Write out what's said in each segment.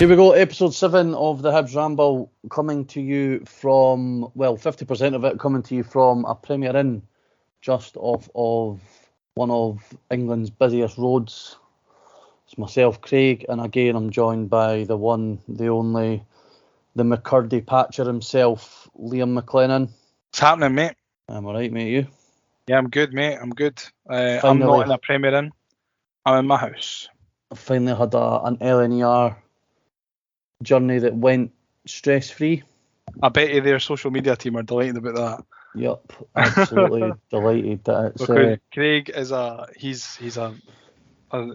Here we go, episode 7 of the Hibs Ramble, coming to you from, 50% of it coming to you from a Premier Inn just off of one of England's busiest roads. It's myself, Craig, and again I'm joined by the one, the only, the McCurdy patcher himself, Liam McLennan. What's happening, mate? I'm alright, mate, you? Yeah, I'm good, mate. I'm good. I'm not in a Premier Inn. I'm in my house. I finally had an LNER journey that went stress-free. I bet you their social media team are delighted about that. Yep, absolutely delighted that it's... Because Craig is he's a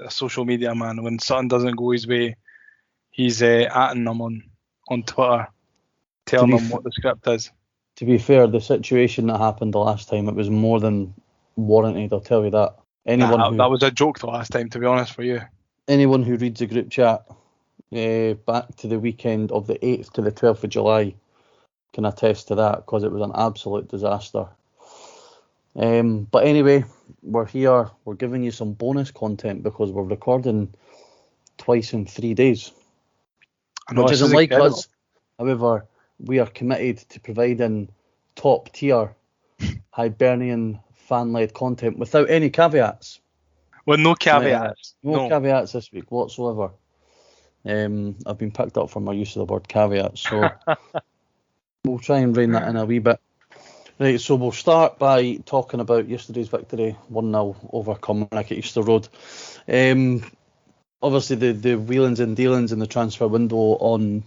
social media man. When something doesn't go his way, he's atting them on Twitter, telling them what the script is. To be fair, the situation that happened the last time, it was more than warranted, I'll tell you that. That was a joke the last time, to be honest, for you. Anyone who reads the group chat back to the weekend of the 8th to the 12th of July can attest to that, because it was an absolute disaster. But anyway, we're here, we're giving you some bonus content because we're recording twice in 3 days, which isn't like us. However, we are committed to providing top tier Hibernian fan-led content without any caveats. Well, no caveats. No caveats this week whatsoever. I've been picked up for my use of the word caveats, so we'll try and rein that in a wee bit. Right, so we'll start by talking about yesterday's victory, 1-0 over Kilmarnock at Easter Road. Obviously, the wheelings and dealings in the transfer window on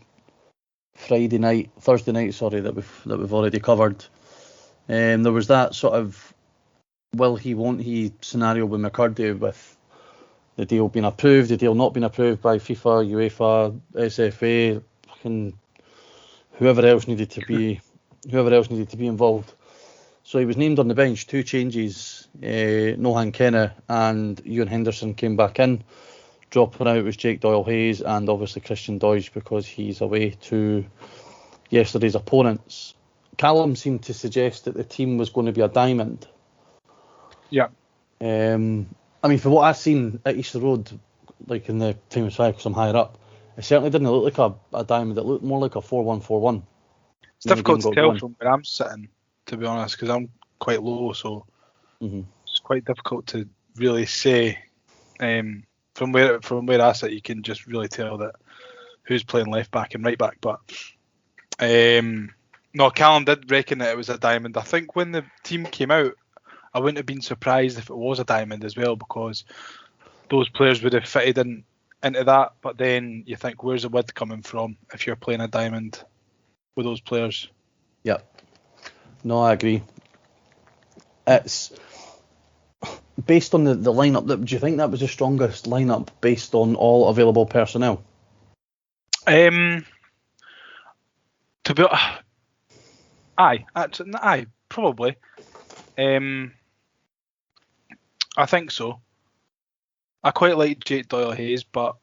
Thursday night, that we've already covered. There was that sort of will he, won't he scenario with McCurdy, with the deal being approved, the deal not being approved by FIFA, UEFA, SFA, fucking whoever else needed to be involved. So he was named on the bench. 2 changes. Nohan Kenna and Ewan Henderson came back in. Dropping out was Jake Doyle-Hayes and obviously Christian Doidge because he's away to yesterday's opponents. Callum seemed to suggest that the team was going to be a diamond. Yeah. I mean, for what I've seen at Easter Road, like in the famous 5, because I'm higher up, it certainly didn't look like a diamond. It looked more like a 4-1-4-1. It's difficult to tell from where I'm sitting, to be honest, because I'm quite low, so It's quite difficult to really say. From where I sit, you can just really tell that who's playing left back and right back. But no, Callum did reckon that it was a diamond. I think when the team came out, I wouldn't have been surprised if it was a diamond as well, because those players would have fitted into that. But then you think, where's the width coming from if you're playing a diamond with those players? Yeah. No, I agree. It's based on the lineup. Do you think that was the strongest lineup based on all available personnel? To be, aye, probably. I think so. I quite like Jake Doyle-Hayes, but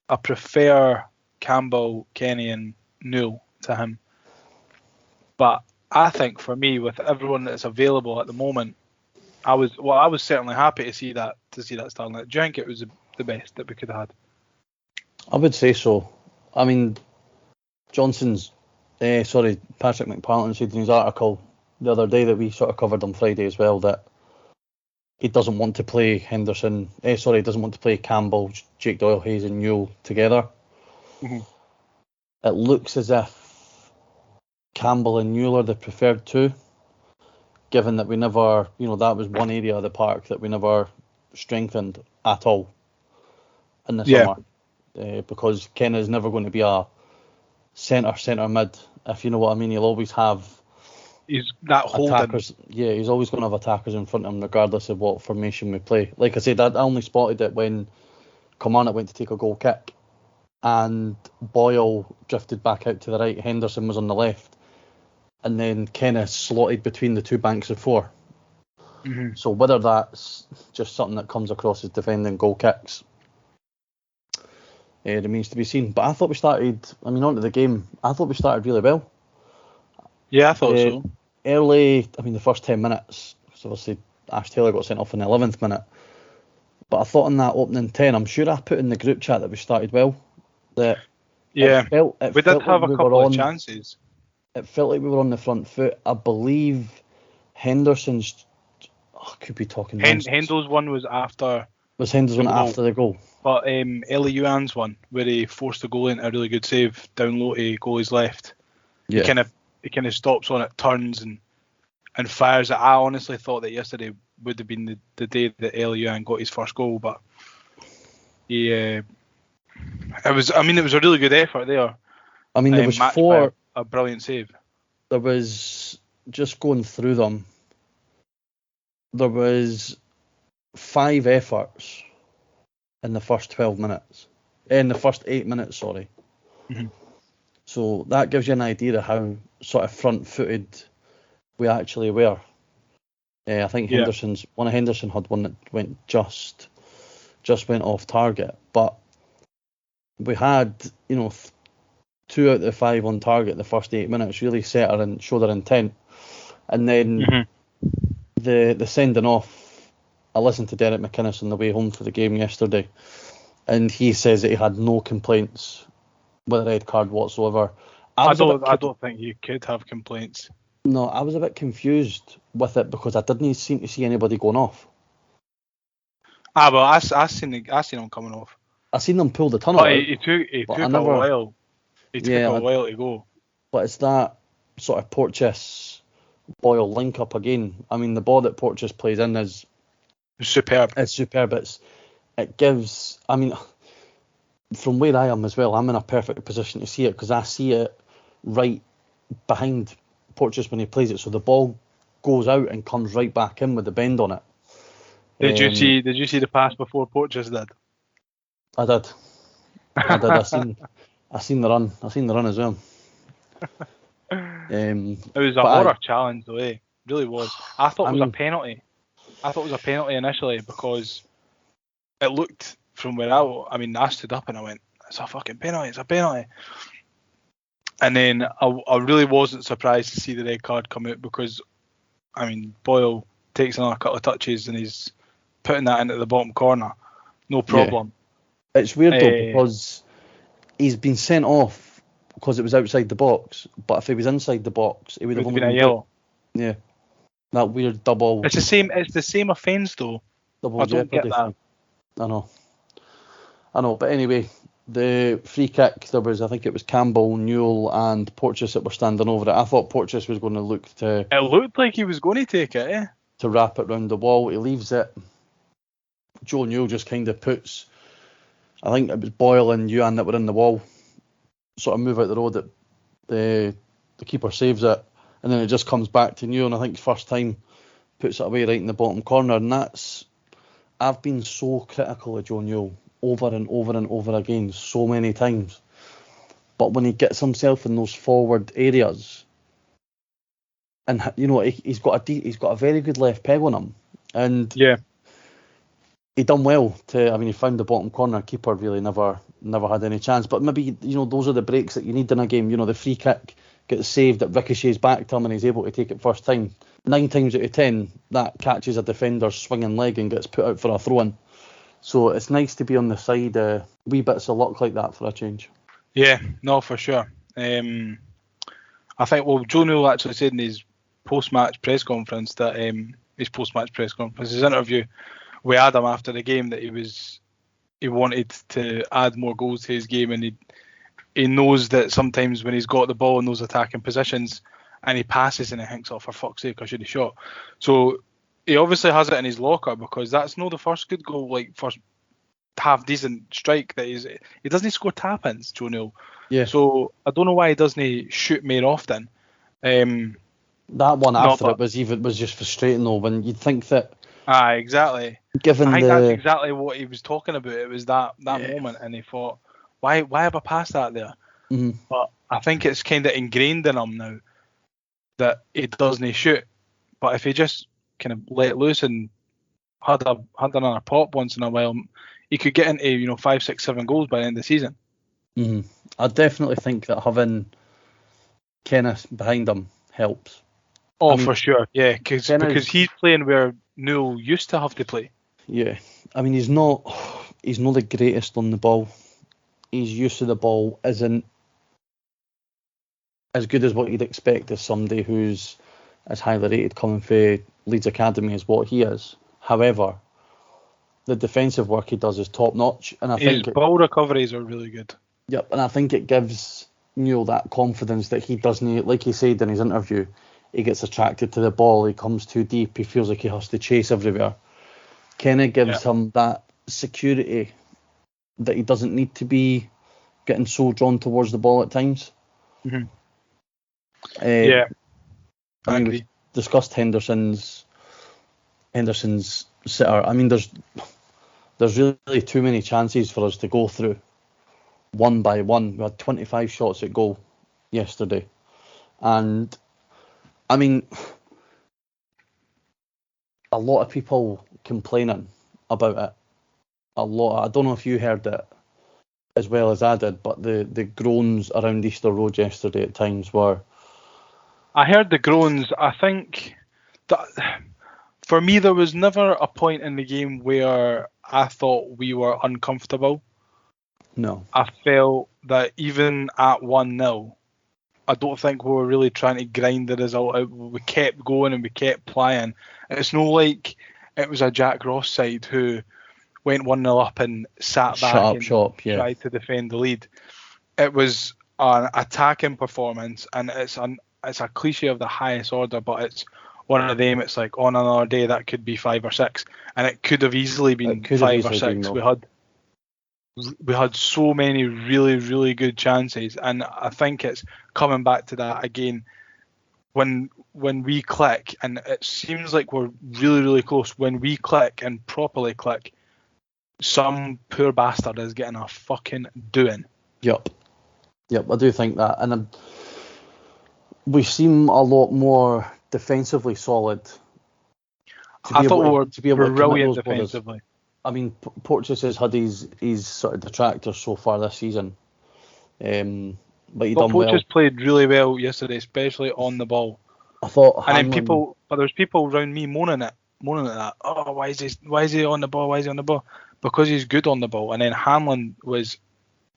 I prefer Campbell, Kenny, and Newell to him. But I think for me, with everyone that's available at the moment, I was certainly happy to see that starting. Do you think it was the best that we could have had? I would say so. I mean, Patrick McPartlin said in his article the other day that we sort of covered on Friday as well, that he doesn't want to play Henderson. He doesn't want to play Campbell, Jake Doyle-Hayes, and Newell together. Mm-hmm. It looks as if Campbell and Newell are the preferred two, given that we never, that was one area of the park that we never strengthened at all in the summer, because Ken is never going to be a centre mid, if you know what I mean. He'll always have. He's that holding. Attackers. Yeah, he's always going to have attackers in front of him, regardless of what formation we play. Like I said, I only spotted it when Kilmarnock went to take a goal kick, and Boyle drifted back out to the right. Henderson was on the left, and then Kenneth slotted between the two banks of 4. Mm-hmm. So whether that's just something that comes across as defending goal kicks, remains to be seen. But I thought we started. Onto the game. I thought we started really well. Yeah, I thought so. Early, the first 10 minutes, because obviously Ash Taylor got sent off in the 11th minute. But I thought in that opening 10, I'm sure I put in the group chat that we started well. That Yeah, we did felt like have a we were couple of on. chances. It felt like we were on the front foot. I believe Henderson's. I could be talking nonsense. Hendel's one was after. Was Henderson the goal. after the goal? But Ellie Yuan's one, where he forced the goal into a really good save down low to goalie's left. Yeah. He kind of stops on it, turns and fires it. I honestly thought that yesterday would have been the day that Ellie Yuan got his first goal, but it was a really good effort there. I mean, there was matched four. by a brilliant save. There was, just going through them, there was 5 efforts in the first 12 minutes. In the first 8 minutes, sorry. Mm-hmm. So that gives you an idea of how sort of front-footed we actually were. I think one of Henderson had one that went just went off target, but we had 2 out of the 5 on target the first 8 minutes, really set her and showed her intent. And then the sending off, I listened to Derek McInnes on the way home for the game yesterday, and he says that he had no complaints with a red card whatsoever. I don't think you could have complaints. No, I was a bit confused with it because I didn't seem to see anybody going off. Well, I seen him coming off. I seen them pull the tunnel out. He took a while. It took a while to go. But it's that sort of Porteous-Boyle link-up again. I mean, the ball that Porteous plays in is superb. It's superb. It gives... I mean, from where I am as well, I'm in a perfect position to see it because I see it right behind Porteous when he plays it. So the ball goes out and comes right back in with the bend on it. Did you see the pass before Porteous did? I did. I seen the run. I seen the run as well. It was a horror challenge, though. It really was. I thought it was a penalty. I thought it was a penalty initially because it looked from where I stood up and I went, "It's a fucking penalty! It's a penalty!" And then I really wasn't surprised to see the red card come out because, Boyle takes another couple of touches and he's putting that into the bottom corner, no problem. Yeah. It's weird though because he's been sent off because it was outside the box, but if he was inside the box, it would have been a yellow. Yeah, that weird double. It's the same offence though. Double I don't jeopardy get that. Thing. I know, but anyway, the free kick, I think it was Campbell, Newell and Porteous that were standing over it. I thought Porteous was going to look to... It looked like he was going to take it, eh? To wrap it round the wall. He leaves it. Joe Newell just kind of puts... I think it was Boyle and Yuan that were in the wall. Sort of move out the road that the keeper saves it. And then it just comes back to Newell, and I think first time puts it away right in the bottom corner. And that's... I've been so critical of Joe Newell over and over and over again so many times, but when he gets himself in those forward areas, and he's got a very good left peg on him, and he done well he found the bottom corner. Keeper really never had any chance, but maybe those are the breaks that you need in a game. The free kick gets saved, that ricochets back to him and he's able to take it first time. 9 times out of 10 that catches a defender's swinging leg and gets put out for a throw-in. So it's nice to be on the side, wee bits of luck like that for a change. Yeah, no, for sure. I think, Joe Newell actually said in his post-match press conference that his interview with Adam after the game, that he wanted to add more goals to his game, and he knows that sometimes when he's got the ball in those attacking positions and he passes and he thinks, "Oh, for fuck's sake, I should have shot." So he obviously has it in his locker because that's not the first good goal, like first half decent strike that he doesn't score tap-ins, Joe Newell. Yeah. So I don't know why he doesn't shoot more often. That one after it was just frustrating though, when you'd think that. Exactly. I think that's exactly what he was talking about. It was that moment, and he thought, why have I passed that there? Mm-hmm. But I think it's kind of ingrained in him now that he doesn't shoot. But if he just kind of let loose and had another pop once in a while, he could get into 5, 6, 7 goals by the end of the season. Mm-hmm. I definitely think that having Kenneth behind him helps. For sure, yeah, because he's playing where Newell used to have to play. Yeah, he's not the greatest on the ball. his use of the ball isn't as good as what you'd expect as somebody who's as highly rated coming for Leeds Academy as what he is. However, the defensive work he does is top notch, and I His think ball recoveries are really good. Yep, and I think it gives Neil that confidence that he doesn't, like he said in his interview, he gets attracted to the ball, he comes too deep, he feels like he has to chase everywhere. Kenny gives him that security that he doesn't need to be getting so drawn towards the ball at times. Mm-hmm. I mean, agree. we've discussed Henderson's sitter. I mean, there's really too many chances for us to go through one by one. We had 25 shots at goal yesterday, and I mean, a lot of people complaining about it. A lot. I don't know if you heard it as well as I did, but the groans around Easter Road yesterday at times were. I heard the groans. I think that for me, there was never a point in the game where I thought we were uncomfortable. No. I felt that even at 1-0, I don't think we were really trying to grind the result out. We kept going and we kept playing. It's not like it was a Jack Ross side who went 1-0 up and sat back and tried to defend the lead. It was an attacking performance, and it's a cliche of the highest order, but it's one of them. It's like on another day that could be 5 or 6, and it could have easily been 5 or 6. We had so many really, really good chances, and I think it's coming back to that again. When we click, and it seems like we're really, really close. When we click and properly click, some poor bastard is getting a fucking doing. Yep, I do think that, and we seem a lot more defensively solid. I thought we were brilliant defensively. I mean, Porteous has had his sort of detractors so far this season, but he done well. Porteous played really well yesterday, especially on the ball. I thought, and then there's people around me moaning at that. Oh, why is he on the ball? Why is he on the ball? Because he's good on the ball. And then Hanlon was,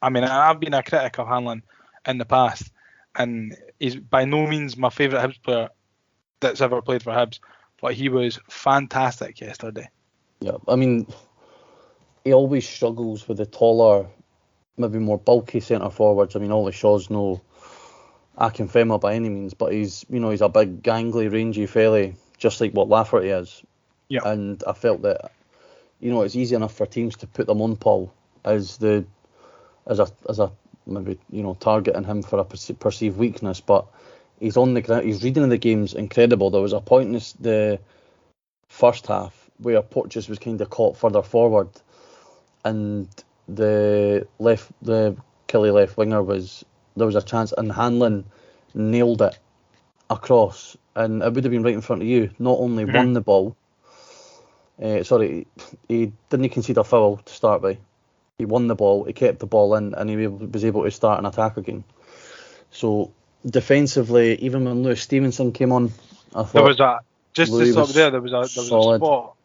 I mean, I've been a critic of Hanlon in the past, and he's by no means my favourite Hibs player that's ever played for Hibs, but he was fantastic yesterday. Yeah, I mean, he always struggles with the taller, maybe more bulky centre forwards. I mean, Ollie Shaw's no Akinfenwa by any means, but he's a big, gangly, rangy fella, just like what Lafferty is. Yeah. And I felt that, it's easy enough for teams to put them on Paul as a maybe targeting him for a perceived weakness, but he's on the ground. He's reading the games incredible. There was a point in the first half where Porteous was kind of caught further forward, and the Killie left winger there was a chance, and Hanlon nailed it across, and it would have been right in front of you. Not only won the ball, he didn't concede a foul to start with. He won the ball, he kept the ball in, and he was able to start an attack again. So defensively, even when Lewis Stevenson came on, I thought there was to stop there. There was a solid. spot.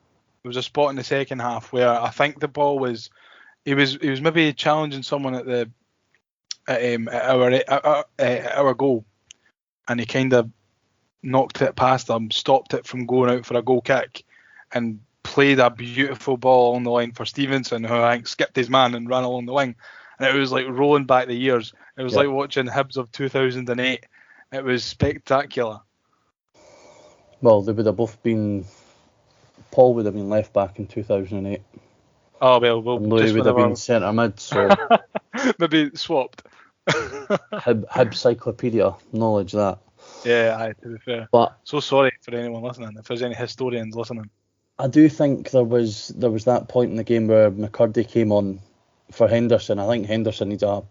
There was a spot in the second half where I think the ball was. He was maybe challenging someone at our goal, and he kind of knocked it past him, stopped it from going out for a goal kick, and played a beautiful ball along the line for Stevenson, who I think skipped his man and ran along the wing, and it was like rolling back the years. It was like watching Hibs of 2008. It was spectacular. Well, they would have both been. Paul would have been left back in 2008. Oh well, and Louis would have been centre mid, so maybe swapped. Hibs Cyclopedia knowledge that. Yeah, to be fair. But so sorry for anyone listening. If there's any historians listening, I do think there was that point in the game where McCurdy came on for Henderson. I think Henderson needs a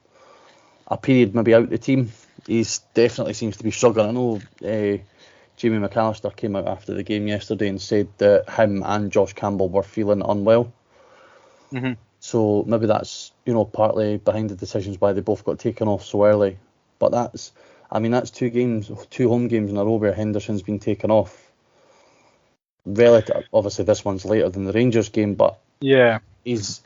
period maybe out the team. He's definitely seems to be struggling. I know Jamie McAllister came out after the game yesterday and said that him and Josh Campbell were feeling unwell. Mm-hmm. So maybe that's partly behind the decisions why they both got taken off so early. But that's 2 home games in a row where Henderson's been taken off. Relative, obviously this one's later than the Rangers game, but yeah, he's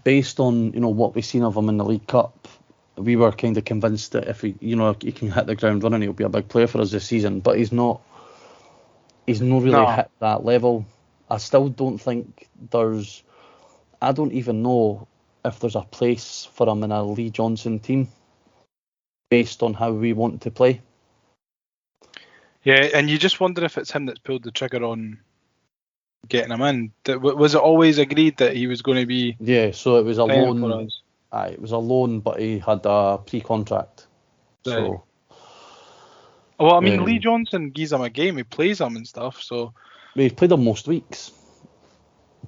based on what we've seen of him in the League Cup, we were kind of convinced that if he can hit the ground running, he'll be a big player for us this season. But he's not really hit that level. I still don't think I don't even know if there's a place for him in a Lee Johnson team based on how we want to play. Yeah, and you just wonder if it's him that's pulled the trigger on getting him in. Was it always agreed that he was going to be? Yeah, so it was a playing loan. for us? It was a loan, but he had a pre-contract. Right. So, well, I mean, Lee Johnson gives him a game. He plays him and stuff. So he's played him most weeks.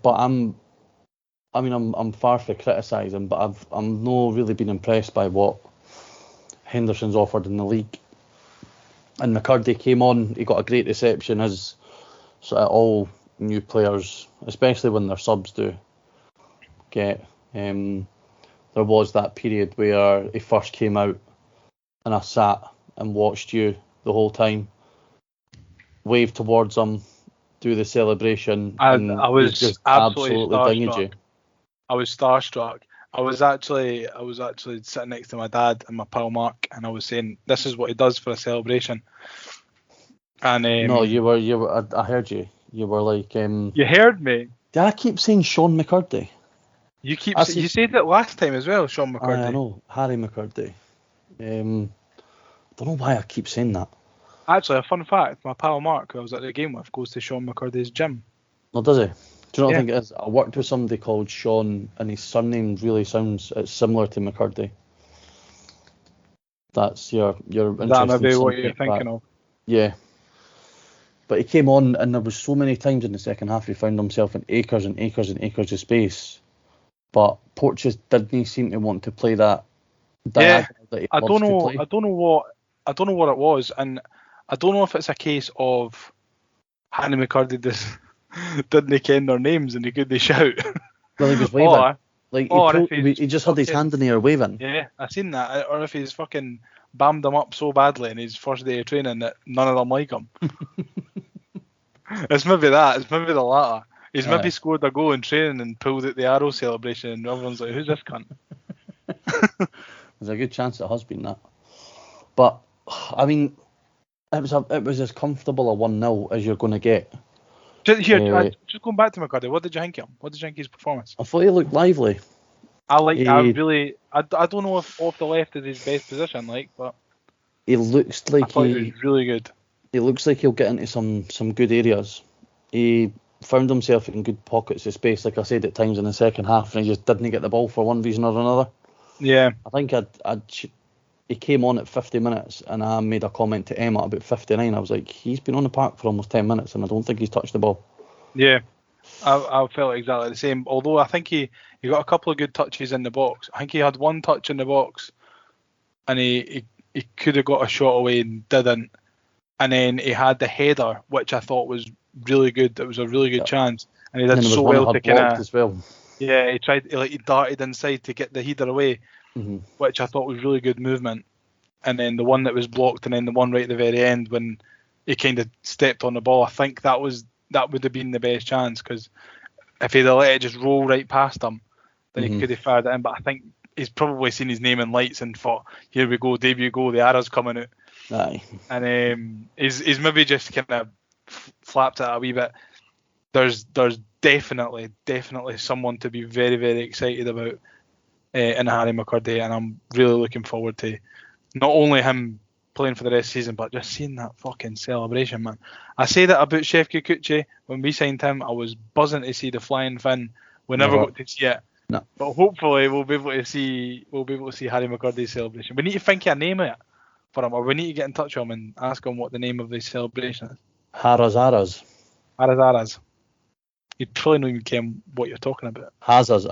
But I'm far from criticising, but I'm not really been impressed by what Henderson's offered in the league. And McCurdy came on. He got a great reception, as sort of all new players, especially when their subs do get. There was that period where he first came out and I sat and watched you the whole time, wave towards him, do the celebration, and I was just absolutely dinged starstruck. you. I was starstruck. I was actually sitting next to my dad and my pal Mark, and I was saying, "This is what he does for a celebration." And no, you were. I heard you. You were like. You heard me. Did I keep saying Sean McCurdy? You said it last time as well, Sean McCurdy. I know, Harry McCurdy. Don't know why I keep saying that. Actually, a fun fact: my pal Mark, who I was at the game with, goes to Sean McCurdy's gym. Oh, does he? Do you not think it is? I worked with somebody called Sean, and his surname really sounds similar to McCurdy. That's your interesting. That may be what you're thinking of. Yeah. But he came on, and there was so many times in the second half he found himself in acres and acres and acres of space. But Porteous didn't seem to want to play that diagonal that he loves to play. I don't know what it was, and I don't know if it's a case of Hanny McCurdy didn't ken their names and he couldn't shout. Well, he was waving. He just had his hand in the air waving. Yeah, I seen that. Or if he's fucking bammed him up so badly in his first day of training that none of them like him. It's maybe that. It's maybe the latter. He's maybe scored a goal in training and pulled out the arrow celebration, and everyone's like, "Who's this cunt?" There's a good chance it has been that. But I mean, it was as comfortable a 1-0 as you're going to get. Just going back to McCurdy, what did you think of him? What did you think of his performance? I thought he looked lively. I don't know if off the left is his best position, but he looks like he was really good. He looks like he'll get into some good areas. He found himself in good pockets of space, like I said, at times in the second half, and he just didn't get the ball for one reason or another. Yeah. I think he came on at 50 minutes, and I made a comment to Emma about 59. I was like, he's been on the park for almost 10 minutes, and I don't think he's touched the ball. Yeah, I felt exactly the same. Although I think he got a couple of good touches in the box. I think he had one touch in the box, and he could have got a shot away and didn't. And then he had the header, which I thought was really good. It was a really good chance, and he did so well to kind of. As well. Yeah, he darted inside to get the header away, which I thought was really good movement. And then the one that was blocked, and then the one right at the very end when he kind of stepped on the ball. I think that would have been the best chance, because if he'd have let it just roll right past him, then he could have fired it in. But I think he's probably seen his name in lights and thought, "Here we go, debut goal, the arrow's coming out." Aye. And he's maybe just kind of flapped it a wee bit. There's definitely someone to be very, very excited about in Harry McCurdy, and I'm really looking forward to not only him playing for the rest of the season, but just seeing that fucking celebration, man. I say that about Chef Kikuchi when we signed him. I was buzzing to see the flying fin. We never got to see it. No. But hopefully we'll be able to see Harry McCurdy's celebration. We need to think of a name of it for him, or we need to get in touch with him and ask him what the name of his celebration is. Haras. You'd probably not even care what you're talking about. Hazas.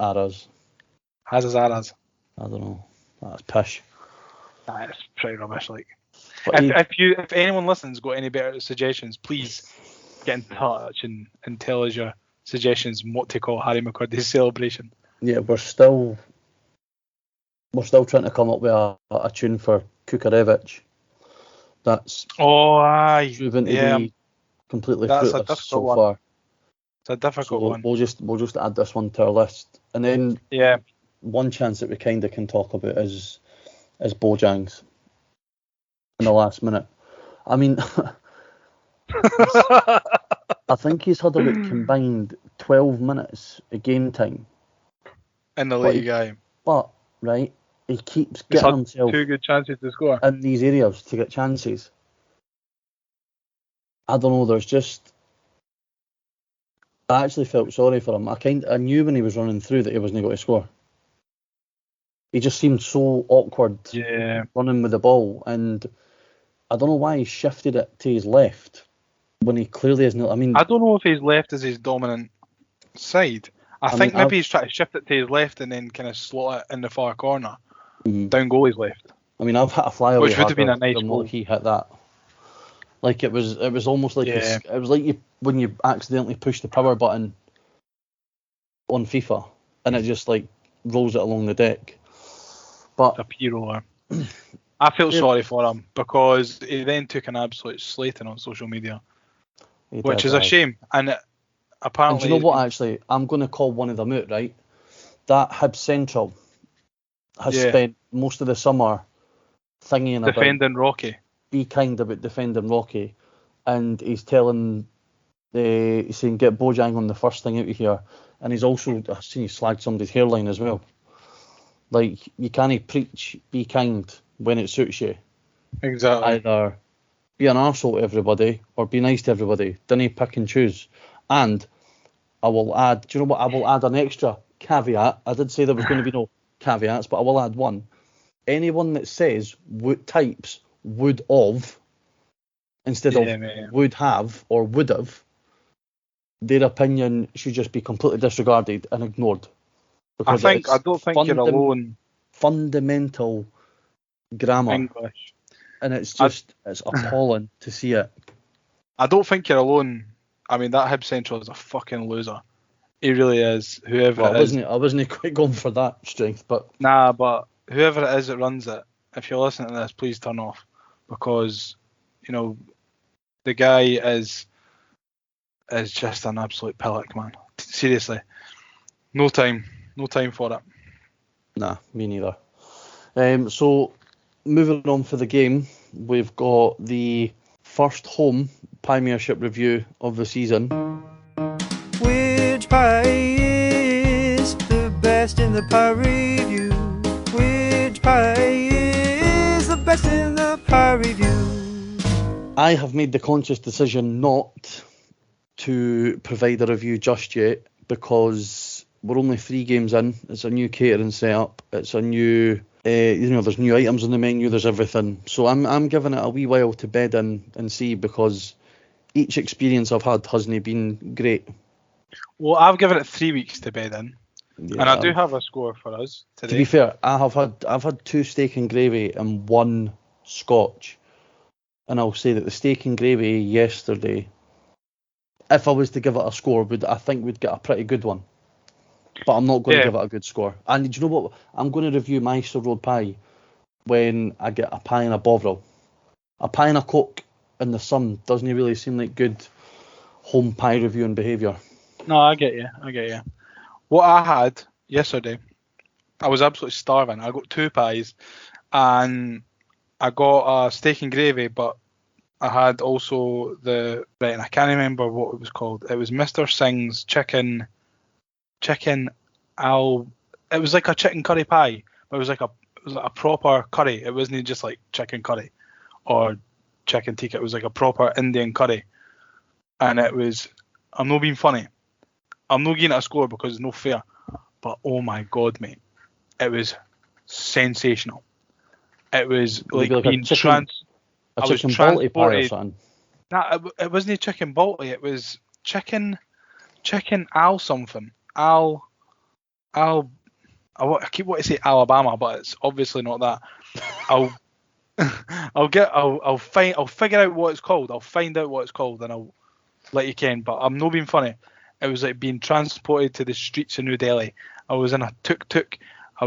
I don't know. That's pish. Nah, it's pretty rubbish. But if anyone listens got any better suggestions, please get in touch and tell us your suggestions on what to call Harry McCurdy's celebration. Yeah, we're still trying to come up with a tune for Kukarevich. That's proven to be completely fruitless so far. It's a difficult So one. we'll just add this one to our list, and then Yeah. one chance that we kind of can talk about is Bojang's in the last minute. I mean, I think he's had about combined 12 minutes of game time. In the league game. But, right, he keeps He's getting had himself 2 good chances to score. in these areas to get chances. I don't know, I actually felt sorry for him. I knew when he was running through that he wasn't going to score. He just seemed so awkward running with the ball, and I don't know why he shifted it to his left when he clearly isn't. I mean, I don't know if his left is his dominant side. I think maybe he's trying to shift it to his left and then kind of slot it in the far corner, down goalie's left. I mean, I've hit a flyaway which would have been a nice than goal. what he hit that. Like it was almost like it was like when you accidentally push the power button on FIFA and it just like rolls it along the deck. But a P-roller. I felt sorry for him because he then took an absolute slating on social media, which is a shame. And apparently, and do you know what? Actually, I'm going to call one of them out. Right, that Hibs Central has spent most of the summer thinking defending Rocky. Be kind about defending Rocky, and he's telling, he's saying get Bojang on the first thing out of here, and he's also I've seen he slagged somebody's hairline as well. Like you can't preach be kind when it suits you. Exactly. Either be an arsehole to everybody or be nice to everybody. Don't pick and choose. And I will add, do you know what? I will add an extra caveat. I did say there was going to be no caveats, but I will add one. Anyone that says types would of instead of would have or would have, their opinion should just be completely disregarded and ignored. Because I don't think you're alone. Fundamental grammar English. And it's just it's appalling to see it. I don't think you're alone. I mean, that Hibs Central is a fucking loser. He really is. Whoever it is. I wasn't quite going for that strength, but but whoever it is that runs it, if you're listening to this, please turn off, because the guy is just an absolute pillock, man. Seriously, no time for it. Nah, me neither. So moving on for the game, we've got the first home Premiership review of the season. Which pie is the best in the pie review? Which pie is the best in the pie review? I have made the conscious decision not to provide a review just yet because we're only 3 games in. It's a new catering setup. It's a new, there's new items on the menu. There's everything. So I'm giving it a wee while to bed in and see, because each experience I've had hasn't been great. Well, I've given it 3 weeks to bed in, and I do have a score for us today. To be fair, I've had 2 steak and gravy and 1 scotch, and I'll say that the steak and gravy yesterday, if I was to give it a score, I think we'd get a pretty good one. But I'm not going to give it a good score. And do you know what? I'm going to review Maester Road pie when I get a pie and a bovril. A pie and a Coke in the sun doesn't really seem like good home pie reviewing behaviour. No, I get you. What I had yesterday, I was absolutely starving. I got 2 pies and I got a steak and gravy, but I had also and I can't remember what it was called. It was Mr. Singh's chicken it was like a chicken curry pie, but it was like a proper curry. It wasn't just like chicken curry or chicken tikka. It was like a proper Indian curry, and it was, I'm not being funny, I'm not giving it a score because it's no fair, but oh my god, mate, it was sensational. It was like being chicken balti pie or something. Nah, it wasn't a chicken balti. It was chicken al something. I keep wanting to say Alabama, but it's obviously not that. I'll figure out what it's called. I'll find out what it's called and I'll let you ken. But I'm not being funny. It was like being transported to the streets of New Delhi. I was in a tuk-tuk. I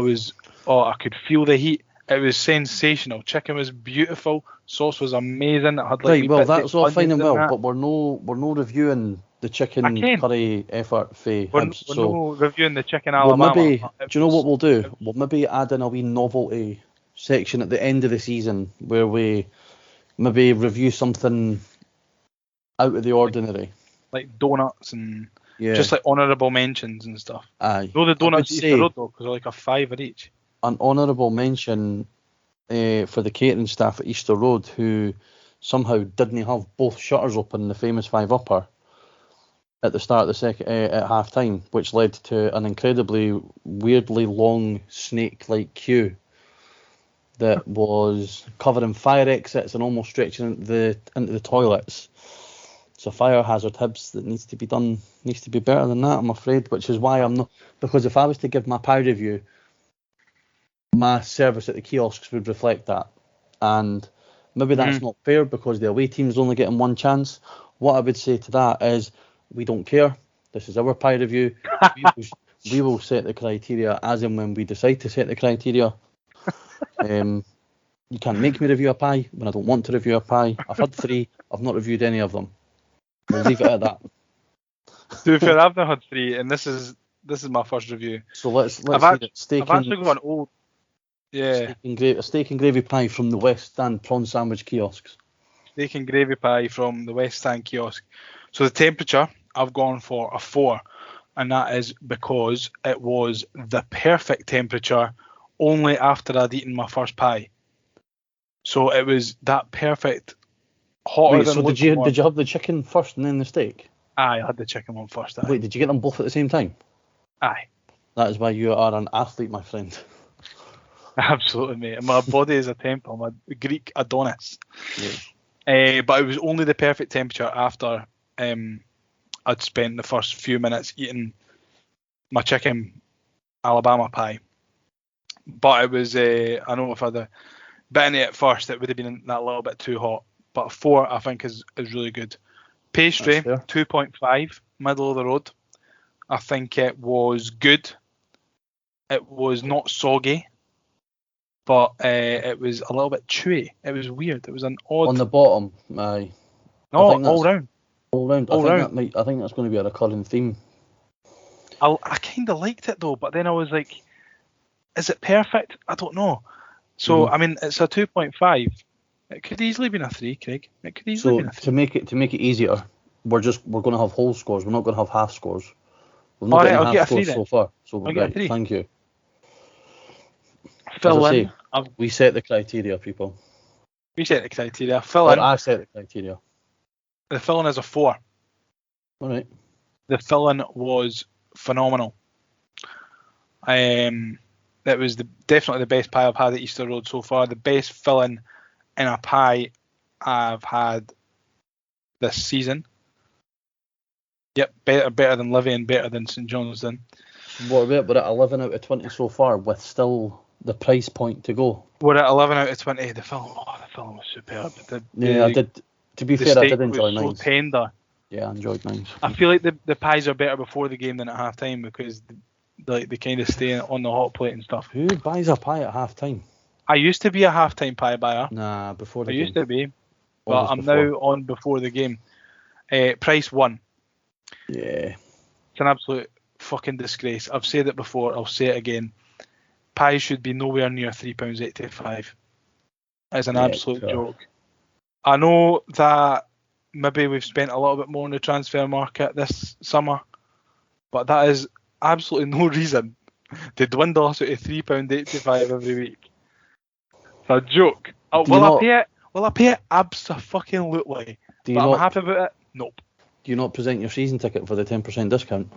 could feel the heat. It was sensational. Chicken was beautiful. Sauce was amazing. It had that's all fine and well, but we're no reviewing the chicken I can. curry effort for We're Hibs. So no reviewing the chicken we'll Alabama. maybe, It do you know what was- we'll do? We'll maybe add in a wee novelty section at the end of the season where we maybe review something out of the ordinary. like donuts and Yeah. just like honourable mentions and stuff. Aye. No, the I would donuts at say Easter Road though, because they're like a £5 each. an honourable mention for the catering staff at Easter Road who somehow didn't have both shutters open in the famous 5 upper at the start of the second at half time, which led to an incredibly weirdly long snake-like queue that was covering fire exits and almost stretching into the toilets. It's a fire hazard, Hibs, that needs to be better than that, I'm afraid, which is why I'm not, because if I was to give my pie review, my service at the kiosks would reflect that. And maybe that's not fair because the away team's only getting one chance. What I would say to that is, we don't care. This is our pie review. We will set the criteria as and when we decide to set the criteria. You can't make me review a pie when I don't want to review a pie. I've had 3. I've not reviewed any of them. We'll leave it at that. To be fair, I've not had 3, and this is my first review. So let's I've hear it. I've actually got an old. Yeah. A steak and gravy pie from the West Stand prawn sandwich kiosks. Steak and gravy pie from the West Stand kiosk. So the temperature, I've gone for a 4, and that is because it was the perfect temperature only after I'd eaten my first pie. So it was that perfect, hotter Wait, than so did lukewarm. you have the chicken first and then the steak? Aye, I had the chicken one first. Aye. Wait, did you get them both at the same time? Aye. That is why you are an athlete, my friend. Absolutely, mate. My body is a temple. I'm a Greek Adonis. Yeah. But it was only the perfect temperature after I'd spent the first few minutes eating my chicken Alabama pie. But it was, I know if I'd bitten it at first, it would have been that little bit too hot. But 4, I think, is really good. Pastry, 2.5, middle of the road. I think it was good. It was not soggy, but it was a little bit chewy. It was weird. It was an odd. On the bottom, aye. No, all round. All round. All round. I think that's going to be a recurring theme. I kind of liked it though, but then I was like, is it perfect? I don't know. So I mean, it's a 2.5. It could easily be a 3, Craig. It could easily be a 3. To make it easier, we're going to have whole scores. We're not going to have half scores. We've not got any half scores so far. So I'll get a 3. Thank you. Fill in. We set the criteria, people. We set the criteria. Fill in. I set the criteria. The fill in is a 4. All right. The fill in was phenomenal. That was definitely the best pie I've had at Easter Road so far. The best filling in a pie I've had this season. Yep, better than Livy and better than St Johnstone. What about we're at 11 out of 20 so far with still the price point to go? We're at 11 out of 20. The film was superb. I did. To be fair, I did enjoy mine. So tender. Yeah, I enjoyed mine. I feel like the pies are better before the game than at half time because they kind of stay on the hot plate and stuff. Who buys a pie at half time? I used to be a half time pie buyer. Nah, before the game. I used to be, but I'm now on before the game. Price 1. Yeah. It's an absolute fucking disgrace. I've said it before. I'll say it again. Pies should be nowhere near £3.85. It's an absolute joke. I know that maybe we've spent a little bit more on the transfer market this summer, but that is absolutely no reason to dwindle us out of £3.85 every week. It's a joke. Will I pay it? Abso-fucking-lutely. But I'm happy about it? Nope. Do you not present your season ticket for the 10% discount?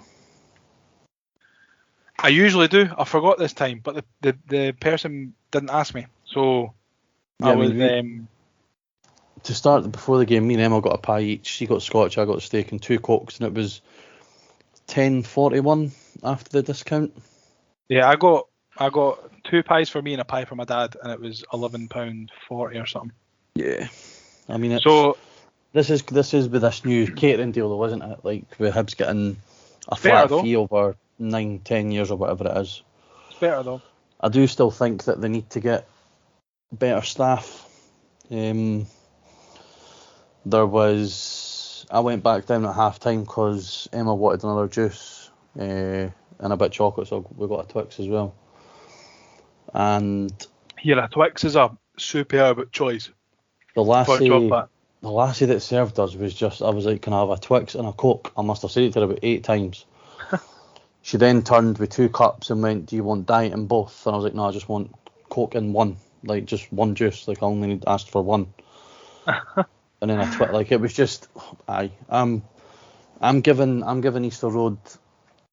I usually do. I forgot this time, but the person didn't ask me. So yeah, to start before the game, me and Emma got a pie each. She got scotch, I got steak and 2 cokes, and it was $10.41 after the discount. Yeah, I got 2 pies for me and a pie for my dad, and it was £11.40 or something. Yeah, I mean, this is with this new catering deal, though, isn't it? Like with Hibs getting a flat fee over 9-10 years or whatever it is. It's better though. I do still think that they need to get better staff. There was I went back down at half time because Emma wanted another juice and a bit of chocolate, so we got a Twix as well. And a Twix is a superb choice. The chocolate. lassie that served us was just, I was like, can I have a Twix and a Coke? I must have said it to her about 8 times. She then turned with 2 cups and went, do you want diet in both? And I was like, no, I just want Coke in one, like just one juice, like I only asked for one. And then a Twix, like it was just, I'm giving Easter Road,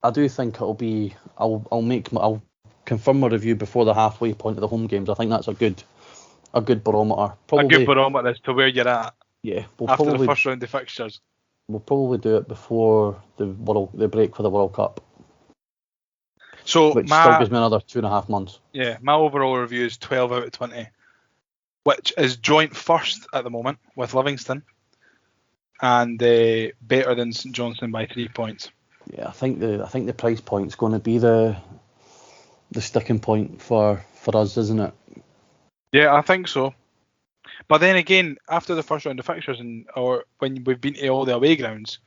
I do think it'll be, I'll confirm my review before the halfway point of the home games. I think that's a good barometer. Probably, a good barometer as to where you're at. Yeah, after the first round of fixtures. We'll probably do it before the break for the World Cup. So which still gives me another 2.5 months. Yeah, my overall review is 12 out of 20, which is joint first at the moment with Livingston, and better than St Johnstone by 3 points. Yeah, I think the price point's going to be the sticking point for us, isn't it? Yeah, I think so. But then again, after the first round of fixtures, or when we've been to all the away grounds,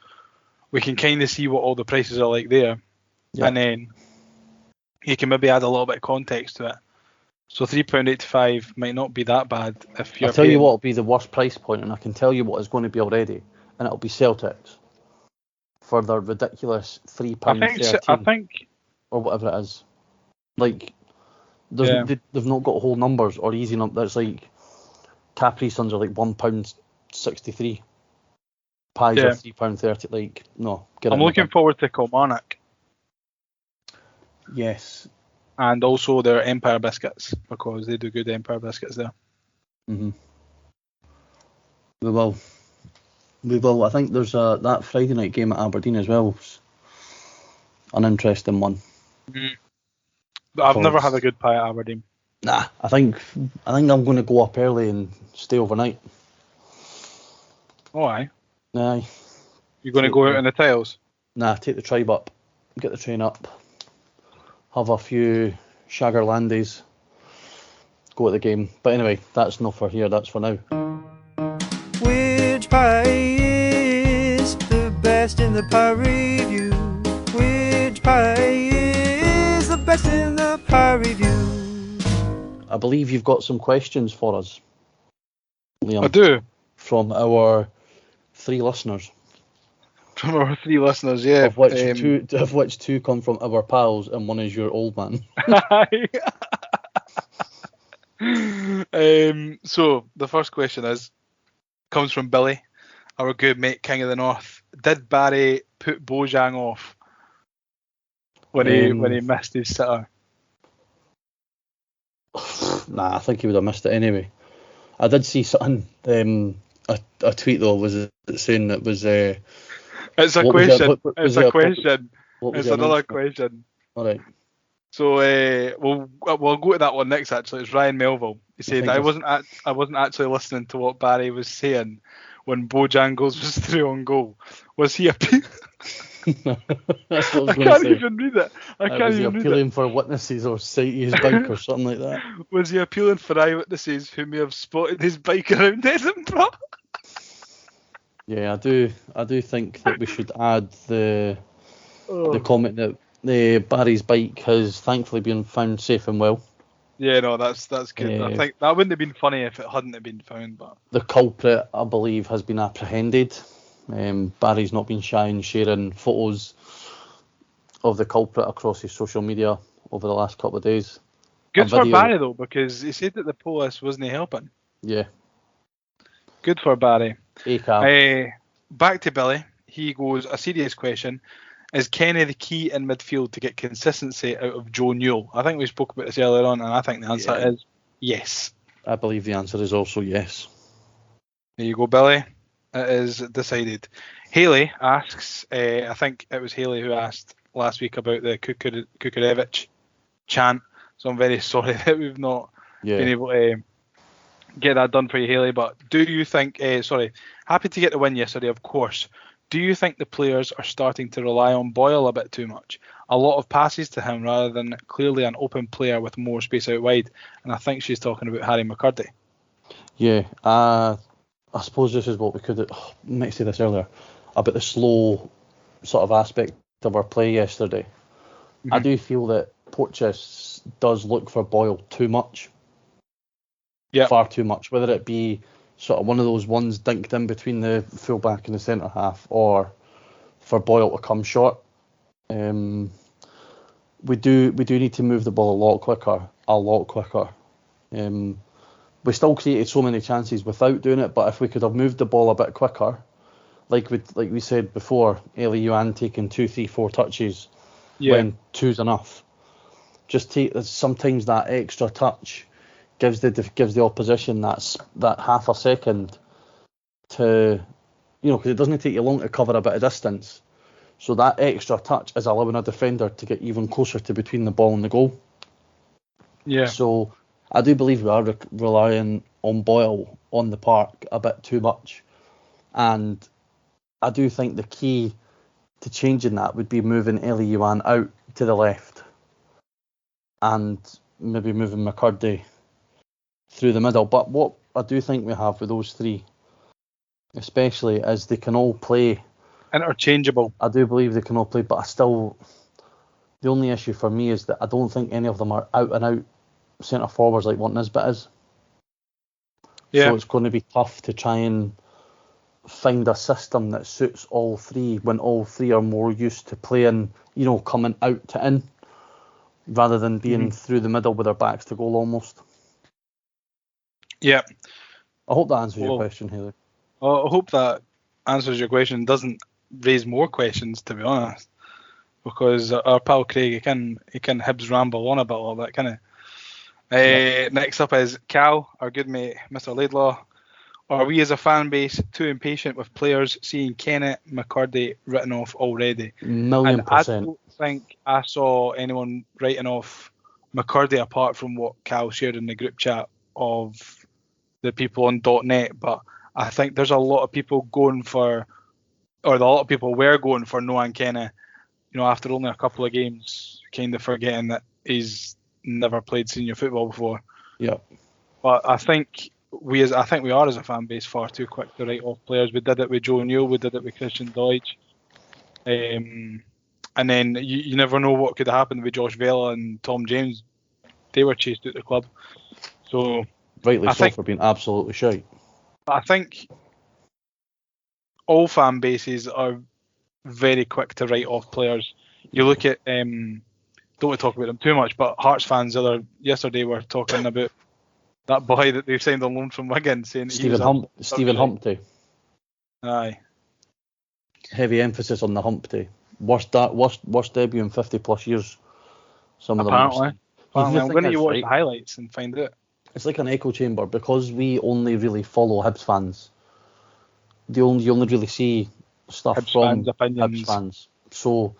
we can kind of see what all the prices are like there, and then you can maybe add a little bit of context to it. So £3.85 might not be that bad if you're. I'll tell you what will be the worst price point, and I can tell you what it's going to be already, and it'll be Celtics for their ridiculous £3.13. I think, or whatever it is. Like, they've not got whole numbers or easy numbers. It's like Capri Suns are like £1.63. Pies are £3.30. Like, no. I'm looking forward to Kilmarnock. Yes. And also their Empire biscuits, because they do good Empire biscuits there. We will. I think there's that Friday night game at Aberdeen as well. An interesting one. But I've never had a good pie at Aberdeen. Nah, I think I'm going to go up early and stay overnight. Oh, aye. Aye. You're going to go out in the tiles? Nah, take the tribe up, get the train up, have a few Shagger Landies, go at the game. But anyway, that's not for here, that's for now. Which pie is the best in the pie review? Which pie is the best in the pie review? I believe you've got some questions for us, Liam. I do. From our 3 listeners. From our 3 listeners, yeah. Of which two come from our pals and one is your old man. So the first question comes from Billy, our good mate, King of the North. Did Barry put Bojang off when he missed his sitter? Nah, I think he would have missed it anyway. I did see something. A tweet though was saying that was. It's a question. It's a question. It's another question. All right. So we'll go to that one next. Actually, it's Ryan Melville. He said I wasn't actually listening to what Barry was saying when Bojangles was through on goal. Was he appealing? That's what I was I can't even read it. Was he appealing for witnesses or sight his bike or something like that? Was he appealing for eyewitnesses who may have spotted his bike around Edinburgh? Yeah, I do think that we should add the comment that Barry's bike has thankfully been found safe and well. Yeah, no, that's good. I think that wouldn't have been funny if it hadn't have been found. But the culprit, I believe, has been apprehended. Barry's not been shy in sharing photos of the culprit across his social media over the last couple of days. Good for Barry though, because he said that the police wasn't helping. Yeah. Good for Barry. Back to Billy. He goes, a serious question. Is Kenny the key in midfield to get consistency out of Joe Newell? I think we spoke about this earlier on, and I think the answer is yes. I believe the answer is also yes. There you go, Billy. It is decided. Haley asks, I think it was Haley who asked last week about the Kukurevich chant, so I'm very sorry that we've not been able to get that done for you, Haley. But do you think, happy to get the win yesterday, of course. Do you think the players are starting to rely on Boyle a bit too much? A lot of passes to him rather than clearly an open player with more space out wide. And I think she's talking about Harry McCurdy. Yeah, I suppose this is what we could. I might say this earlier. about the slow sort of aspect of our play yesterday. I do feel that Porteous does look for Boyle too much. Yeah. Far too much. Whether it be sort of one of those ones dinked in between the fullback and the centre half, or for Boyle to come short. We do need to move the ball a lot quicker. We still created so many chances without doing it, but if we could have moved the ball a bit quicker, like we said before, Elie Youan taking 2, 3, 4 touches when 2's enough. Just sometimes that extra touch gives the opposition that half a second to, because it doesn't take you long to cover a bit of distance. So that extra touch is allowing a defender to get even closer to between the ball and the goal. Yeah. So I do believe we are relying on Boyle on the park a bit too much. And I do think the key to changing that would be moving Elie Youan out to the left and maybe moving McCurdy through the middle. But what I do think we have with those three, especially, is they can all play. Interchangeable. I do believe they can all play, but the only issue for me is that I don't think any of them are out and out centre forwards like what Nisbet is. Yeah. So it's going to be tough to try and find a system that suits all three when all three are more used to playing, coming out to in, rather than being through the middle with their backs to goal almost. Yeah. I hope that answers your question, Haley. I hope that answers your question. Doesn't raise more questions, to be honest, because our pal Craig, he can Hibs ramble on about all that, can he? Next up is Cal, our good mate, Mr. Laidlaw. Are we as a fan base too impatient with players seeing Kennett, McCurdy written off already? Million percent. I don't think I saw anyone writing off McCurdy apart from what Cal shared in the group chat of the people on .net, but I think there's a lot of people were going for Nohan Kennett, after only a couple of games, kind of forgetting that he's never played senior football before. Yeah. But I think we are as a fan base far too quick to write off players. We did it with Joe Newell, we did it with Christian Deutsch. And then you never know what could have happened with Josh Vela and Tom James. They were chased out the club. So rightly so for being absolutely shite. I think all fan bases are very quick to write off players. You look at, don't want to talk about them too much, but Hearts fans yesterday were talking about that boy that they've signed on loan from Wigan, saying Stephen Humpty. Aye. Heavy emphasis on the Humpty. Worst debut in 50 plus years. Apparently. Why don't you watch the highlights and find out? It's like an echo chamber, because we only really follow Hibs fans. You only really see stuff from Hibs fans. So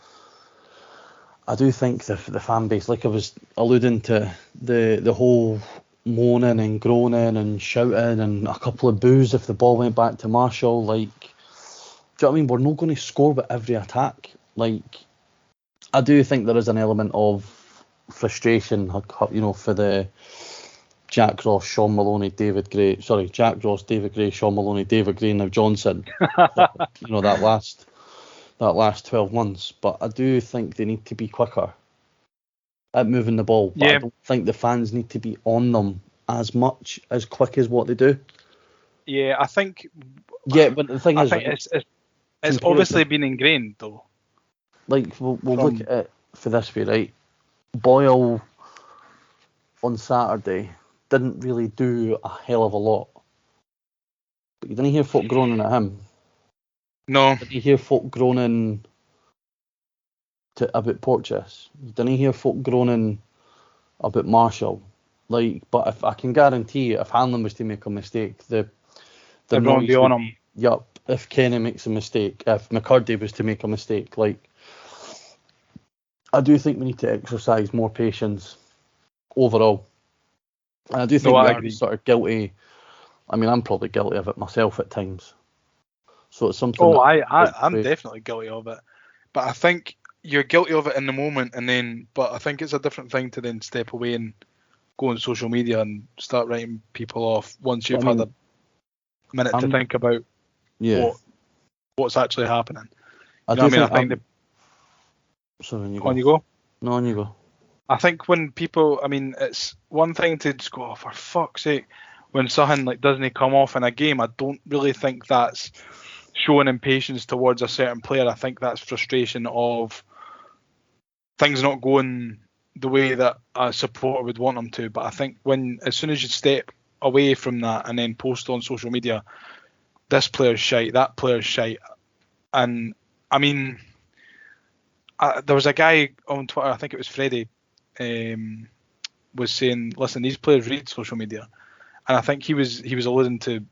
I do think the fan base, like I was alluding to, the whole moaning and groaning and shouting and a couple of boos if the ball went back to Marshall, do you know what I mean? We're not going to score with every attack. I do think there is an element of frustration, for the Jack Ross, Sean Maloney, David Gray, Sean Maloney, David Gray, now Johnson. that last 12 months. But I do think they need to be quicker at moving the ball. But I don't think the fans need to be on them as quick as what they do. Yeah, I think. Yeah, but the thing is, it's obviously been ingrained though. We'll look at it for this way, right? Boyle on Saturday didn't really do a hell of a lot. But you didn't hear folk groaning at him. No. Did you hear folk groaning about Porteous? You didn't hear folk groaning about Marshall. But if I can guarantee you, if Hanlon was to make a mistake, everyone would be on him. Yup. If Kenny makes a mistake, if McCurdy was to make a mistake, I do think we need to exercise more patience overall. And I do think we are sort of guilty. I mean, I'm probably guilty of it myself at times. So it's something. I'm definitely guilty of it. But I think you're guilty of it in the moment, but I think it's a different thing to then step away and go on social media and start writing people off once you've had a minute to think about what what's actually happening. I You know do what I mean? think. Sorry, on you go. On you go. No, on you go. I think when people, I mean, it's one thing to just go, oh, for fuck's sake, when something like doesn't come off in a game, I don't really think that's showing impatience towards a certain player. I think that's frustration of things not going the way that a supporter would want them to. But I think as soon as you step away from that and then post on social media, this player's shite, that player's shite, and I mean, there was a guy on Twitter, I think it was Freddie, was saying, listen, these players read social media, and I think he was alluding to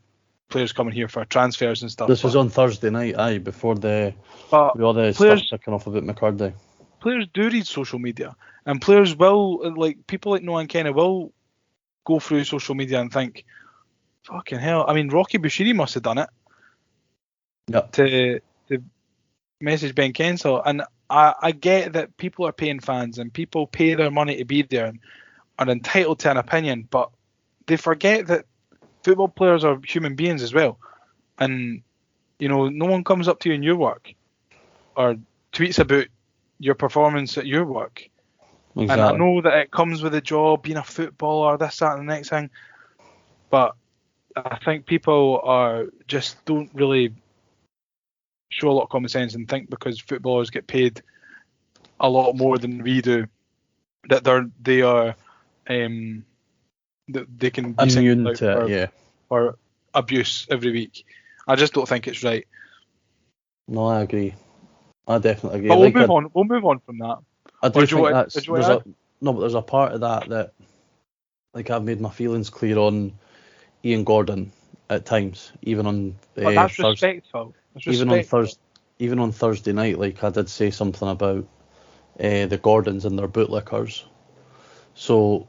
players coming here for transfers and stuff. This was on Thursday night, before the all the players, stuff kicking off about McCurdy. Players do read social media, and players will, like people like Noah and Kenny will go through social media and think, fucking hell. I mean, Rocky Bushiri must have done it. Yep. To message Ben Kensel, and I get that people are paying fans and people pay their money to be there and are entitled to an opinion, but they forget that football players are human beings as well. And, no one comes up to you in your work or tweets about your performance at your work. Exactly. And I know that it comes with a job, being a footballer, this, that, and the next thing. But I think people don't really show a lot of common sense and think because footballers get paid a lot more than we do that they can be immune to it, yeah, or abuse every week. I just don't think it's right. No, I agree. I definitely agree. But we'll move on from that. I do think there's a part of that like I've made my feelings clear on Ian Gordon at times, even on that's respectful. Even on Thursday night, like I did say something about the Gordons and their bootlickers. So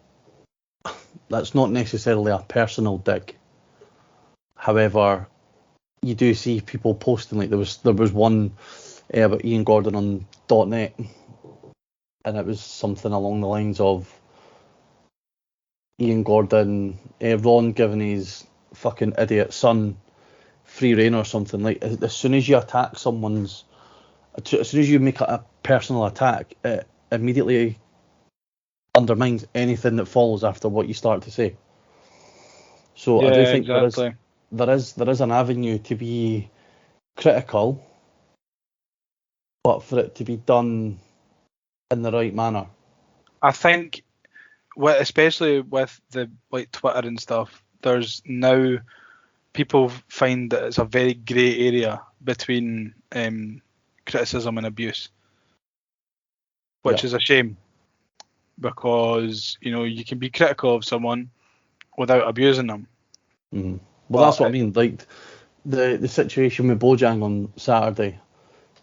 that's not necessarily a personal dig. However, you do see people posting, like there was one about Ian Gordon on .net, and it was something along the lines of Ian Gordon, Ron giving his fucking idiot son free reign or something. Like as soon as you attack as soon as you make a personal attack, it immediately undermines anything that follows after what you start to say. So I do think exactly. there is an avenue to be critical, but for it to be done in the right manner. I think, especially with the like Twitter and stuff, there's now people find that it's a very grey area between criticism and abuse, which is a shame, because you can be critical of someone without abusing them. Mm-hmm. Well, that's what I mean. Like the situation with Bojang on Saturday,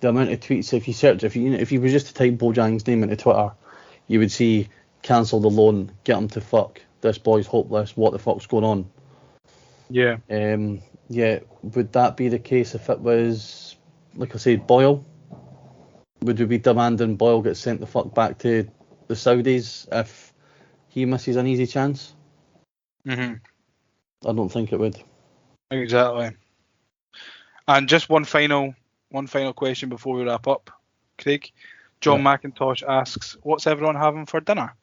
the amount of tweets. If you were just to type Bojang's name into Twitter, you would see cancel the loan, get him to fuck. This boy's hopeless. What the fuck's going on? Yeah. Yeah. Would that be the case if it was, like I said, Boyle? Would we be demanding Boyle get sent the fuck back to the Saudis if he misses an easy chance? Mm-hmm. I don't think it would. Exactly. And just one final question before we wrap up, Craig. John McIntosh asks, what's everyone having for dinner?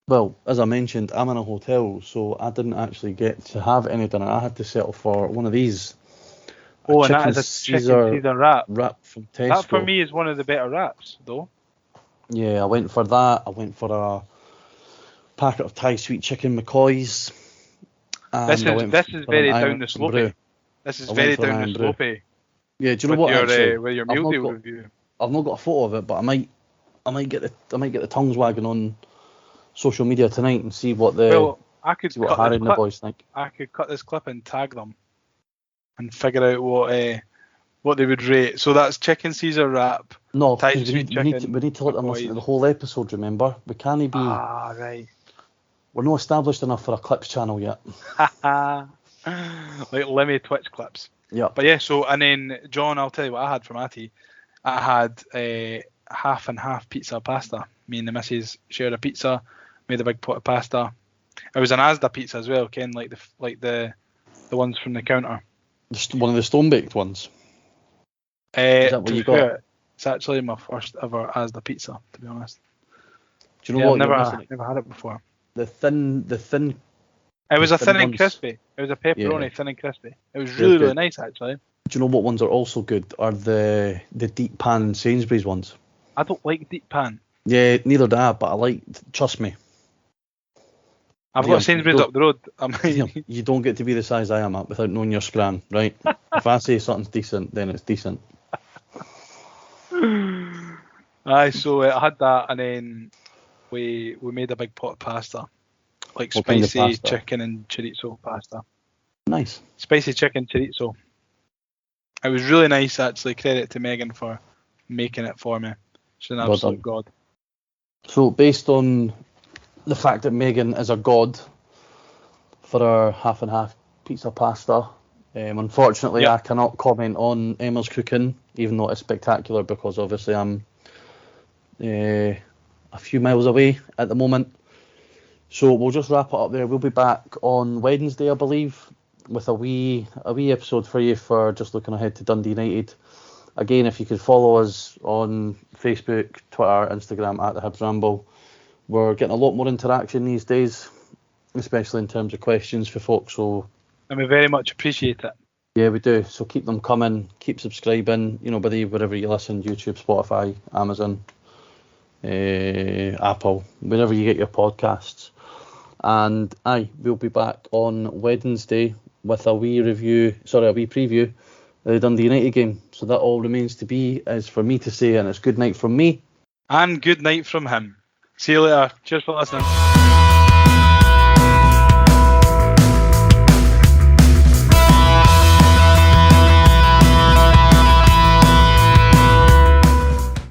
Well, as I mentioned, I'm in a hotel, so I didn't actually get to have any dinner. I had to settle for one of these. Oh, and that is a chicken Caesar wrap. Wrap from Tesco. That for me is one of the better wraps, though. Yeah, I went for that. I went for a packet of Thai sweet chicken McCoys. This is very down the slopey. This is very down the slopey. Yeah, do you know what? With your meal deal review. I've not got a photo of it, but I might get the tongues wagging on social media tonight and see what Harry and the boys think. I could cut this clip and tag them and figure out what they would rate. So that's chicken Caesar wrap. No, we need to let them listen to the whole episode. Remember, we can't be. Right. We're not established enough for a clips channel yet. Like Lemmy Twitch clips. Yeah. But yeah, so and then John, I'll tell you what I had for my tea. I had a half and half pizza pasta. Me and the missus shared a pizza, made a big pot of pasta. It was an Asda pizza as well, Ken, like the ones from the counter. One of the stone baked ones. that what to you be got? fair, it's actually my first ever Asda pizza, to be honest. Do you know what? I've You're missing never had it before. the thin. It was a thin and ones. crispy. It was a pepperoni, Yeah. thin and crispy. It was They're really good. nice actually. Do you know what ones are also good? Are the deep pan Sainsbury's ones. I don't like deep pan. Yeah, neither do I, but I like. Trust me. I've Liam, got Sainsbury's you up the road. Liam, you don't get to be the size I am at without knowing your scran, right? If I say something's decent, then it's decent. Aye, so I had that, and then we made a big pot of pasta, like What kind of spicy pasta? chicken and chorizo pasta. Nice. Spicy chicken chorizo. It was really nice actually. Credit to Megan for making it for me. She's an Well absolute done. god. So based on the fact that Megan is a god for our half and half pizza pasta, unfortunately Yep. I cannot comment on Emma's cooking, even though it's spectacular, because obviously I'm a few miles away at the moment. So we'll just wrap it up there. We'll be back on Wednesday, I believe, with a wee episode for you for just looking ahead to Dundee United. Again, if you could follow us on Facebook, Twitter, Instagram at the Hibs Ramble. We're getting a lot more interaction these days, especially in terms of questions for folks. So And we very much appreciate it. yeah, we do. So keep them coming. Keep subscribing. You know, wherever you listen, YouTube, Spotify, Amazon, Apple, wherever you get your podcasts. And we'll be back on Wednesday with a wee preview of the Dundee United game. So that all remains to be is for me to say, and it's good night from me. And good night from him. See you later. Cheers for listening.